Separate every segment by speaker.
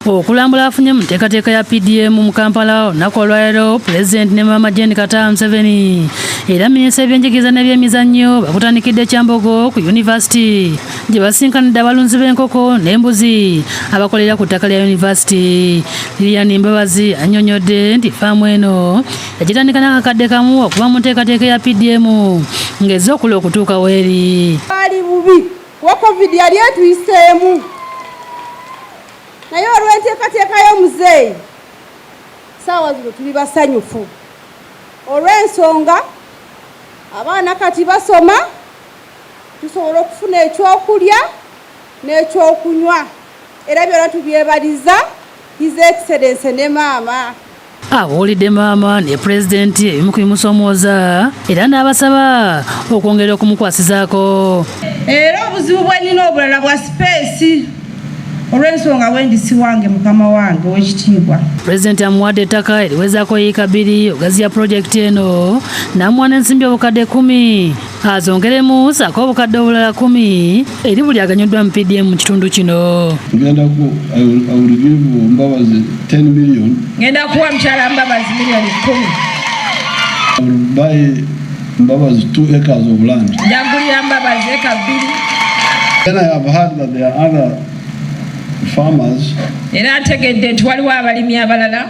Speaker 1: Okulambula afunye mu nteekateeka ya PDM mu Kampala olunaku olwaleero Pulezidenti ne Maama Janet Museveni era minisita w'ebyenjigiriza n'ebyemizannyo bakutandikidde Kyambogo ku Yunivasite gye basinkanidde abalunzi b'enkoko n'embuzi abakolera ku ttaka lya Yunivasite. Lilian Mbabazi annyonnyodde nti faamu eno yagitandika n'akakadde kamu okuva mu nteekateeka ya PDM ng'ezze okula okutuuka w'eri.
Speaker 2: Ali bubi wa COVID yali etuyiseemu naye olw'enteekateeka y'omuzeeyi saawa zino tuli basanyufu olw'ensonga abaana kati basoma tusobola okufuna ekyokulya n'ekyokunywa era byonna tubyebaliza His Excellency ne maama.
Speaker 1: Awulidde maama ne pulezidenti ebimu ku bimusoomooza era n'abasaba okwongera okumukwasizaako.
Speaker 2: Era obuzibu bwe nnina obulala bwa sipeesi olw'ensonga wendi si wange mukama wange w'ekitiibwa.
Speaker 1: Pulezidenti amuwadde ettaka eriwezaako yiika 2 ogaziya pulojekiti eno n'amuwa n'ensimbi obukadde 10 azongeremu saako obukadde obulala 10 eri buli aganyuddwa mu PDM mu kitundu kino.
Speaker 2: Ngenda kuwa mukyala Mbabazi miliyoni
Speaker 3: 10. Mbabazi 2 acres of land.
Speaker 2: Njagulira Mbabazi eka 2.
Speaker 3: Then I have heard that there are other farmers.
Speaker 2: Era ntegedde nti waliwo abalimi abalala.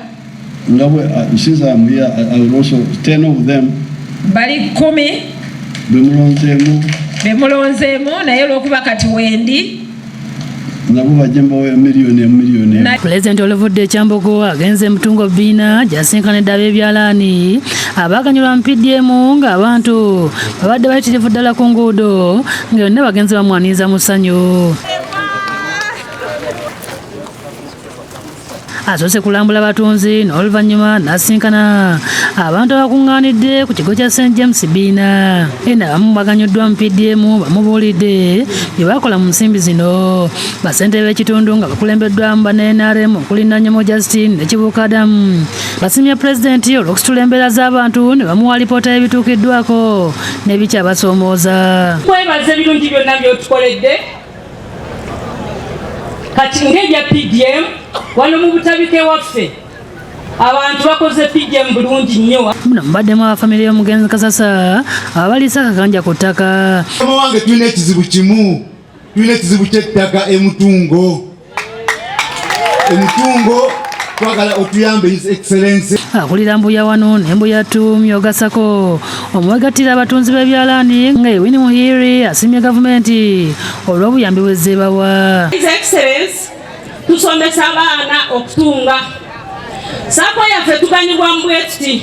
Speaker 3: Since I'm here, I will also 10 of them.
Speaker 2: Bali 10. Bemulonzeemu naye olw'okuba kati wendi.
Speaker 1: Pulezidenti oluvudde e Kyambogo agenze Mutungo Bbiina gy'asinkanidde ab'ebyalaani abaaganyulwa mu PDM ng'abantu babadde bayitirivu ddala ku nguudo nga yonna bagenze bamwaniriza mu ssanyu. Asoose kulambula batunzi n'oluvannyuma n'asinkana abantu abakuŋŋaanidde ku kigo kya St. James Bbiina. Ena abamu baganyuddwa mu PDM bamubuulidde bye bakola mu nsimbi zino. Basente b'ekitundu nga bakulembeddwamu ba NRM okuli Nanyamo Justin ne Kibuuka Adamu basiimye pulezidenti olw'okusitula embeera z'abantu ne bamuwa alipoota y'ebituukiddwako n'ebikyabasoomooza.
Speaker 4: Twebaza ebirungi byonna by'otukoledde kati ng'ebya PDM wano mu butabike waffe abantu bakoze PDM bulungi nnyo.
Speaker 1: Muno mubaddemu abafamire y'omugenzi Kasasa ababaliisa akakanja ku ttaka.
Speaker 5: Mama wange tulina ekizibu kimu, tulina ekizibu ky'ettaka emutungo twagala otuyambe His Excellency.
Speaker 1: Akulira Mbuya 1 ne Mbuya 2 Myogasako omwegattira abatunzi b'ebyalaani nga Ewini Muhiri asiimye gavumenti olw'obuyambi bw'ezze bawa.
Speaker 4: His Excellency tusomesa abaana okutunga saako yaffe tuganyibwa mu bwe tuti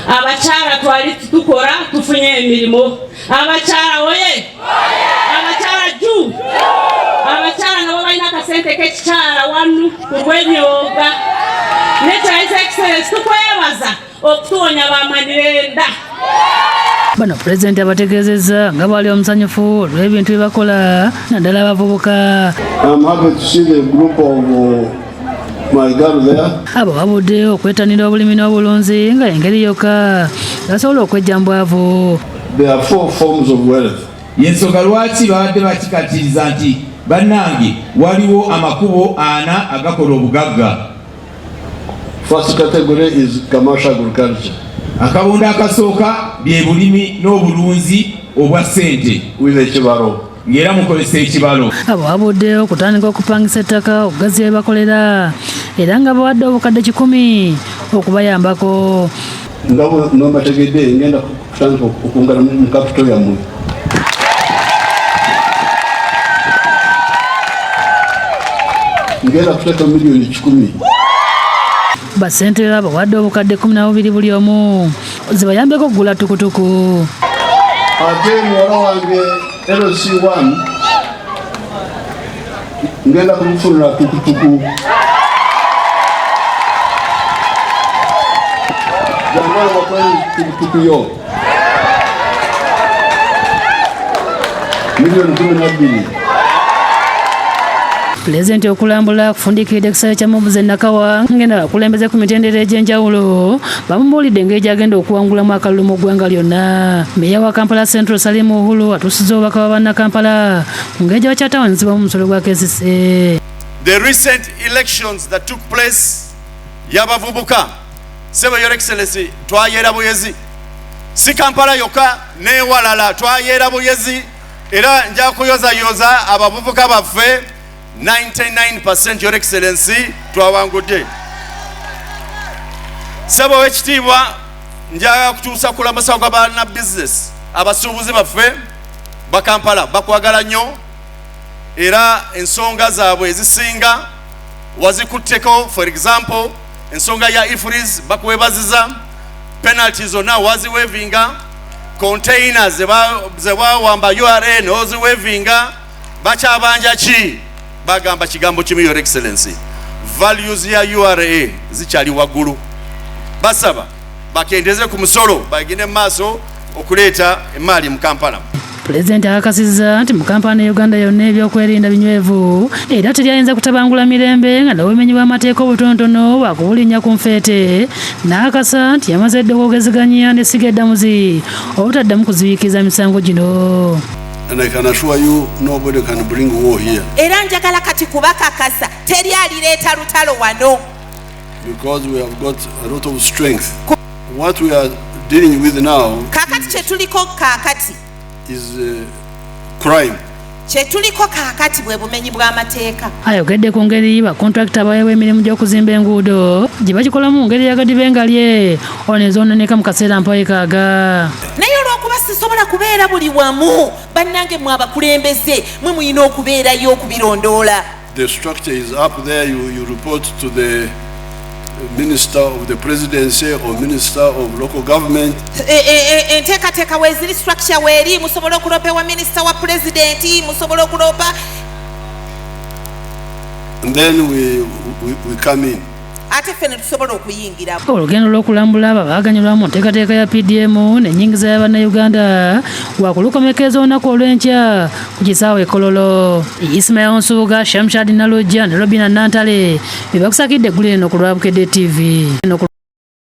Speaker 4: abakyala twali tukola tufunye emirimu. Abakyala oye abakyala jju abakyala nabo balina akasente k'ekikyala wanu ku bw'emyoga nekya His Excellency tukwebaza okutuwonya bamanirenda.
Speaker 1: Bano pulezidenti abategeezezza nga bwali omusanyufu olw'ebintu bye bakola naddala abavubuka.
Speaker 3: I'm happy to see the group of my girl there.
Speaker 1: Abo babudde okwetanira obulimi n'obulunzi nga engeri yokka basobola okwejjambwavu.
Speaker 3: There are 4 forms of wealth.
Speaker 6: Yensonga lwaki babadde bakikatiriza nti bannange waliwo amakubo 4 agakola obugagga.
Speaker 3: First category is commercial agriculture.
Speaker 6: Akabondo akasooka bye bulimi n'obulunzi obwa ssente ng'era mukozesa ekibalo.
Speaker 1: Abo babudde okutandika okupangisa ettaka okugaziya bakolera era nga bawadde obukadde 10 okubayambako.
Speaker 3: Nga mbategedde ngenda kutandika okwongera mu kapito yammwe. Ngenda kuteeka miliyoni 10.
Speaker 1: Basente bawadde obukadde 12 buli omu zibayambeko okugula tukutuku.
Speaker 3: Ate muwala wange LC1 ngenda kumufunira tukutuku. Jamani wakweli tukutuku yo miliyoni 12.
Speaker 1: Pulezidenti okulambula kufundikidde ekisaawe kya Mubuze Nakawa ngenda bakulembeze ku mitendera egy'enjawulo bamubuulidde engeri agenda okuwangulamu akalulu mu ggwanga lyonna. Meeya wa Kampala Central Salim Uhuru atuusizza obubaka bwa bannakampala ku ngeri gye bakyatawaanyizibwa mu musolo gwa KCC.
Speaker 7: the recent elections that took place yabavubuka sebo your excellency twayera buyezi si Kampala yoka ne walala twayera buyezi era nja kuyoza abavubuka baffe 99% your excellency twawangudde sebo ekitiibwa nja kutuusa kulamusa kwa bana business abasuubuzi baffe ba Kampala bakwagala nnyo era ensonga zaabwe ezisinga wazikutteko. For example, ensonga ya ifris bakwebaziza, penalties zonna waziwevinga, containers zebawamba URA noziwevinga, bakyabanja ki bagamba kigambo kimu your excellency, values ya URA zikyali waggulu, basaba bakendeze ku musolo bagende maaso okuleeta emaali mu Kampala.
Speaker 1: Pulezidenti akakasizza nti mu Kampala ne Uganda yonna ebyokwerinda binywevu era teryayinza kutabangula mirembe nga n'obumenyi bw'amateeka obutonotono bwakubulinnya ku nfeete, n'akasa nti yamaze dde okwogezeganya ne Ssiga Eddamuzi obutaddamu kuzibiikiriza misango gino.
Speaker 3: And I can assure you, nobody can bring war here.
Speaker 8: Era njagala kati kubakakasa teri alireeta lutalo wano.
Speaker 3: Because we have got a lot of strength. What we are dealing with now
Speaker 8: kakati kyetuliko kakati
Speaker 3: is crime.
Speaker 8: Kyetuliko kakati bwe bumenyi bw'amateeka.
Speaker 1: Ayogedde ku ngeri bakontrakita baweebwa emirimu gy'okuzimba enguudo gye bakikolamu ngeri ya gadibengalye ono ezoononeka mu kaseera mpawekaaga.
Speaker 8: Naye olw'okuba sisobola kubeera buli wamu bannange mwe abakulembeze mwe muyina okubeerayo okubirondoola.
Speaker 3: The structure is up there. You report to the Minister of the Presidency or Minister of Local Government.
Speaker 8: Enteekateeka weeziri structure weeri musobola okulopa ewa Minister wa President musobola okulopa.
Speaker 3: And then we come in.
Speaker 8: Ate ffe ne tusobola okuyingira.
Speaker 1: Olugendo lw'okulambula abaaganyulwa mu nteekateeka ya PDM n'ennyingiza y'Abannayuganda wakulukomekereza olunaku olw'enkya ku kisaawe Kololo. Ismail Nsuuga, Shamshad Nalojja ne Robina Nantale be bakusakidde eggulu lino ku lwa Bukedde TV.